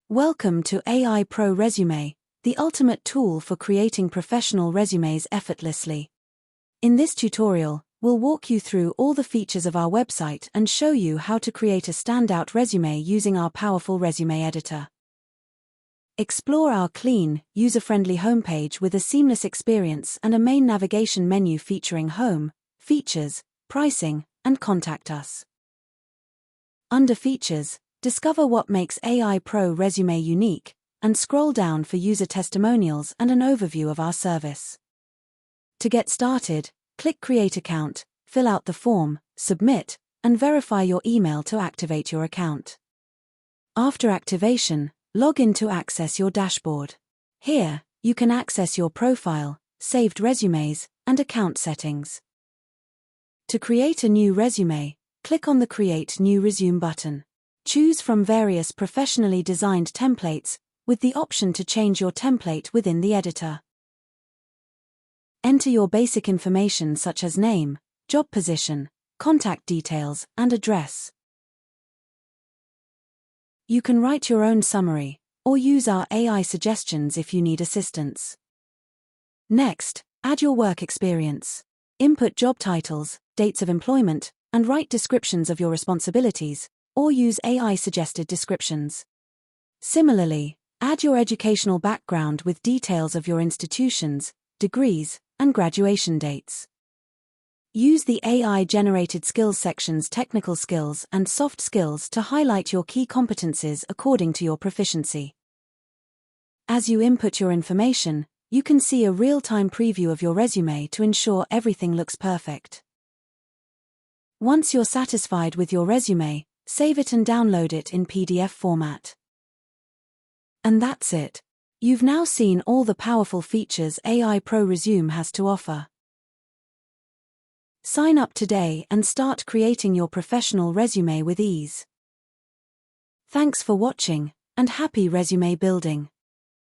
Welcome to AI Pro Resume, the ultimate tool for creating professional resumes effortlessly. In this tutorial, we'll walk you through all the features of our website and show you how to create a standout resume using our powerful resume editor. Explore our clean, user-friendly homepage with a seamless experience and a main navigation menu featuring Home, Features, Pricing, and Contact Us. Under Features, discover what makes AI Pro Resume unique, and scroll down for user testimonials and an overview of our service. To get started, click Create Account, fill out the form, submit, and verify your email to activate your account. After activation, log in to access your dashboard. Here, you can access your profile, saved resumes, and account settings. To create a new resume, click on the Create New Resume button. Choose from various professionally designed templates, with the option to change your template within the editor. Enter your basic information such as name, job position, contact details, and address. You can write your own summary, or use our AI suggestions if you need assistance. Next, add your work experience. Input job titles, dates of employment, and write descriptions of your responsibilities, or use AI-suggested descriptions. Similarly, add your educational background with details of your institutions, degrees, and graduation dates. Use the AI-generated skills section's technical skills and soft skills to highlight your key competencies according to your proficiency. As you input your information, you can see a real-time preview of your resume to ensure everything looks perfect. Once you're satisfied with your resume, save it and download it in PDF format. And that's it. You've now seen all the powerful features AI Pro Resume has to offer. Sign up today and start creating your professional resume with ease. Thanks for watching, and happy resume building.